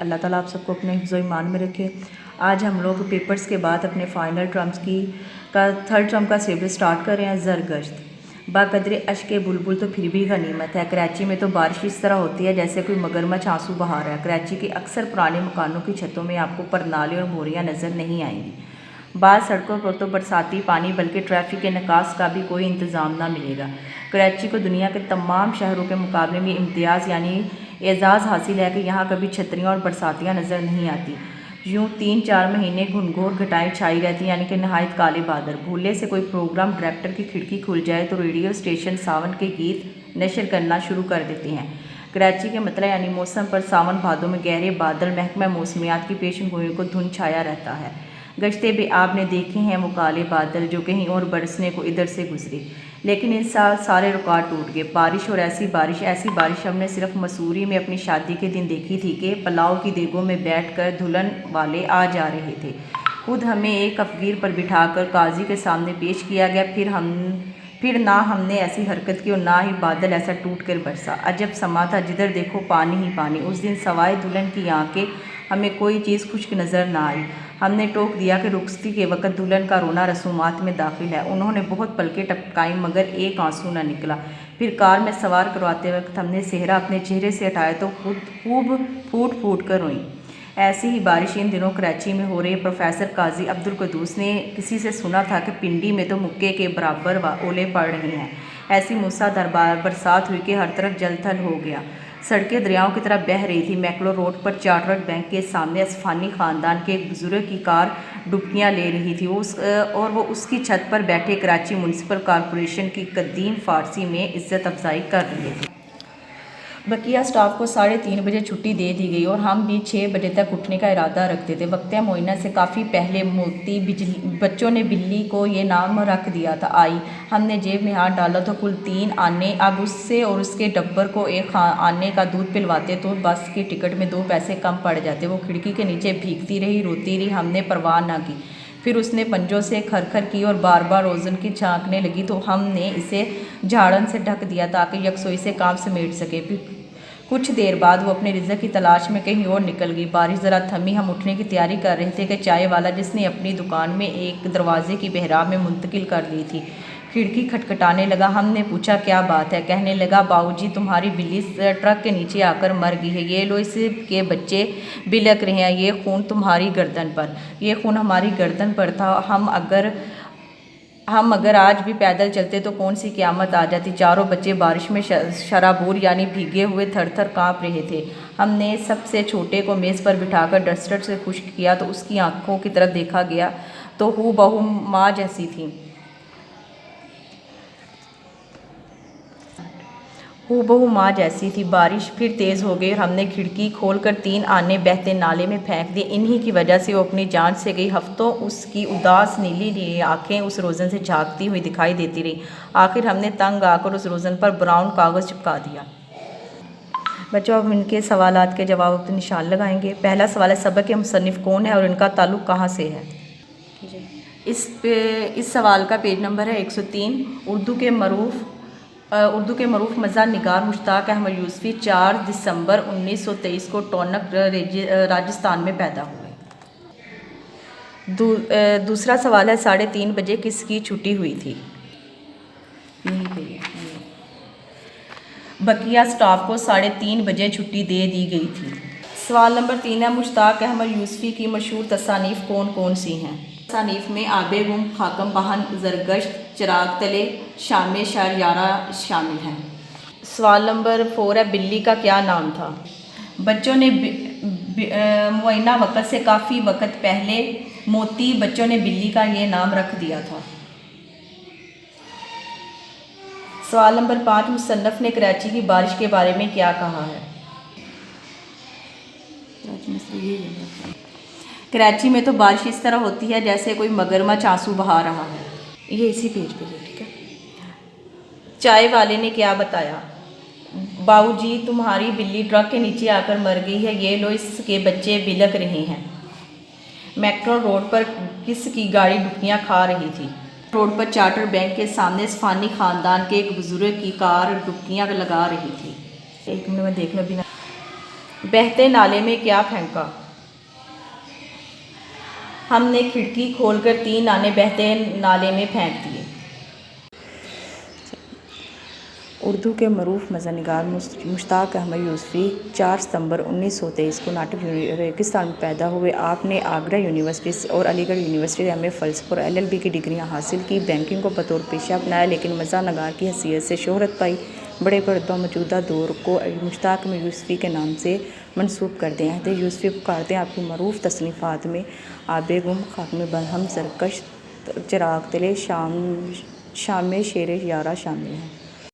अल्लाह ताला आप सबको अपने हिफ्ज़ ईमान में रखे। आज हम लोग पेपर्स के बाद अपने फ़ाइनल टर्म्स का थर्ड टर्म का सिलेबस स्टार्ट कर रहे हैं। ज़रगश्त बाक़दरे अश्क बुलबुल तो फिर भी गनीमत है। कराची में तो बारिश इस तरह होती है जैसे कोई मगरमच्छ आंसू बहा रहा है। कराची के अक्सर पुराने मकानों की छतों में आपको परनाले और मोरियाँ नज़र नहीं आएंगी। बाद सड़कों पर तो बरसाती पानी बल्कि ट्रैफिक के निकास का भी कोई इंतज़ाम ना मिलेगा। कराची को दुनिया के तमाम शहरों के मुकाबले में इम्तियाज़ यानी एजाज़ हासिल है कि यहाँ कभी छतरियाँ और बरसातियाँ नज़र नहीं आती। यूँ 3-4 महीने घुनघोर घटाएं छाई रहती यानी कि नहायत काले बादल। भूले से कोई प्रोग्राम डायरेक्टर की खिड़की खुल जाए तो रेडियो स्टेशन सावन के गीत नशर करना शुरू कर देते हैं। कराची के मतलब यानी मौसम पर सावन भादों में गहरे बादल महकमा मौसमियात की पेशन गोई को धुंध छाया रहता है। गश्ते भी आपने देखे हैं वो काले बादल जो कहीं और बरसने को इधर से गुजरे, लेकिन इस साल सारे रिकॉर्ड टूट गए। बारिश और ऐसी बारिश हमने सिर्फ मसूरी में अपनी शादी के दिन देखी थी कि पुलाव की देगों में बैठकर दुल्हन वाले आ जा रहे थे। खुद हमें एक अफगीर पर बिठाकर काजी के सामने पेश किया गया। फिर ना हमने ऐसी हरकत की और ना ही बादल ऐसा टूट कर बरसा। अजब समा था, जिधर देखो पानी ही पानी। उस दिन सवाए दुल्हन की आंखें हमें कोई चीज़ खुश्क नज़र ना आई। हमने टोक दिया कि रुखसती के वक़्त दुल्हन का रोना रसूमात में दाखिल है। उन्होंने बहुत पलकें टपकाई मगर एक आंसू न निकला। फिर कार में सवार करवाते वक्त हमने सेहरा अपने चेहरे से हटाया तो खुद खूब फूट फूट कर रोई। ऐसी ही बारिश इन दिनों कराची में हो रही है। प्रोफेसर काजी अब्दुल कुद्दूस ने किसी से सुना था कि पिंडी में तो मुक्के के बराबर ओले पड़ रहे हैं। ऐसी मूसलाधार बरसात हुई कि हर तरफ जल थल हो गया। सड़कें दरियाओं की तरह बह रही थी। मैक्लो रोड पर चार्टर्ड बैंक के सामने असफानी ख़ानदान के एक बुजुर्ग की कार डुबकियां ले रही थी और वो उसकी छत पर बैठे कराची म्यूनसिपल कॉरपोरेशन की कदीम फ़ारसी में इज़्ज़त अफजाई कर रहे थे। बकिया स्टाफ को 3:30 बजे छुट्टी दे दी गई और हम भी 6 बजे तक उठने का इरादा रखते थे। वक्त मुअय्यना से काफ़ी पहले मोती बच्चों ने बिल्ली को ये नाम रख दिया था आई। हमने जेब में हाथ डाला तो कुल 3 आने। अब उससे और उसके डब्बर को एक आने का दूध पिलवाते तो बस के टिकट में 2 पैसे कम पड़ जाते। वो खिड़की के नीचे भीगती रही, रोती रही। हमने परवाह ना की। फिर उसने पंजों से खरखर की और बार बार रोज़न की झांकने लगी तो हमने इसे झाड़न से ढक दिया ताकि यकसोई से काम समेट सके। कुछ देर बाद वो अपने रिज़्क़ की तलाश में कहीं और निकल गई। बारिश ज़रा थमी। हम उठने की तैयारी कर रहे थे कि चाय वाला जिसने अपनी दुकान में एक दरवाजे की बहराब में मुंतकिल कर ली थी खिड़की खटखटाने लगा। हमने पूछा क्या बात है। कहने लगा बाबूजी तुम्हारी बिल्ली ट्रक के नीचे आकर मर गई है। ये लो इसके बच्चे बिलक रहे हैं। ये खून तुम्हारी गर्दन पर। ये खून हमारी गर्दन पर था। हम अगर आज भी पैदल चलते तो कौन सी क़यामत आ जाती। चारों बच्चे बारिश में शराबूर यानी भीगे हुए थर थर काँप रहे थे। हमने सबसे छोटे को मेज़ पर बिठाकर डस्टर से खुश्क किया तो उसकी आंखों की तरफ देखा गया तो हूबहू माँ जैसी थी। हूबहू माँ जैसी थी। बारिश फिर तेज़ हो गई और हमने खिड़की खोलकर 3 आने बहते नाले में फेंक दिए। इन्हीं की वजह से वो अपनी जान से गई। हफ्तों उसकी उदास नीली आंखें उस रोज़न से झांकती हुई दिखाई देती रही। आखिर हमने तंग आकर उस रोज़न पर ब्राउन कागज़ चिपका दिया। बच्चों अब इनके सवालात के जवाब पर निशान लगाएंगे। पहला सवाल है सबक के मुसन्निफ़ कौन है और इनका ताल्लुक़ कहाँ से है। इस सवाल का पेज नंबर है 103। उर्दू के मरूफ मज़ार निगार मुश्ताक अहमद यूसुफ़ी 4 दिसंबर 1923 को टोनक राजस्थान में पैदा हुए। दूसरा सवाल है 3:30 बजे किसकी छुट्टी हुई थी। यहीं पे बकिया स्टाफ को 3:30 बजे छुट्टी दे दी गई थी। सवाल नंबर 3 है मुश्ताक अहमद यूसुफ़ी की मशहूर तसानीफ़ कौन कौन सी हैं। तसानीफ़ में आबे गुम, खाकम बहन, ज़रगश्त, चिराग तले, शाम शहरयारा शामिल हैं। सवाल नंबर 4 है बिल्ली का क्या नाम था। बच्चों ने मुअय्यना वक़्त से काफ़ी वक़्त पहले मोती बच्चों ने बिल्ली का ये नाम रख दिया था। सवाल नंबर 5 मुसन्नफ़ ने कराची की बारिश के बारे में क्या कहा है। कराची में तो बारिश इस तरह होती है जैसे कोई मगरमच्छ आंसू बहा रहा है। ये इसी पेज पे है, ठीक है। चाय वाले ने क्या बताया। बाबूजी तुम्हारी बिल्ली ट्रक के नीचे आकर मर गई है। ये लो इसके बच्चे बिलक रहे हैं। मैक्रो रोड पर किसकी गाड़ी डुबकियां खा रही थी। रोड पर चार्टर बैंक के सामने असफानी ख़ानदान के एक बुजुर्ग की कार डुबकियां लगा रही थी। एक मिनट में देख लो बिना। बहते नाले में क्या फेंका? हमने खिड़की खोलकर 3 नाने बहते नाले में फेंक दिए। उर्दू के मरूफ मज़ाहनिगार मुश्ताक अहमद यूसुफ़ी 4 सितंबर 1923 को नाटक रेगिस्तान में पैदा हुए। आपने आगरा यूनिवर्सिटी और अलीगढ़ यूनिवर्सिटी से एमए फ़लसफ़ा और एलएलबी की डिग्रियां हासिल की। बैंकिंग को बतौर पेशा अपनाया, लेकिन मज़ाहनिगार की हैसियत से शोहरत पाई। बड़े रुतबा मौजूदा दौर को मुश्ताक अहमद यूसुफ़ी के नाम से मनसूब करते हैं। अहद यूसुफ़ी पुकारते हैं। आपकी मरूफ तसनीफ़ात में आबे गुम, खाक में बरहम, सरकश, चिराग तले, शाम में शेर यारा शामिल हैं।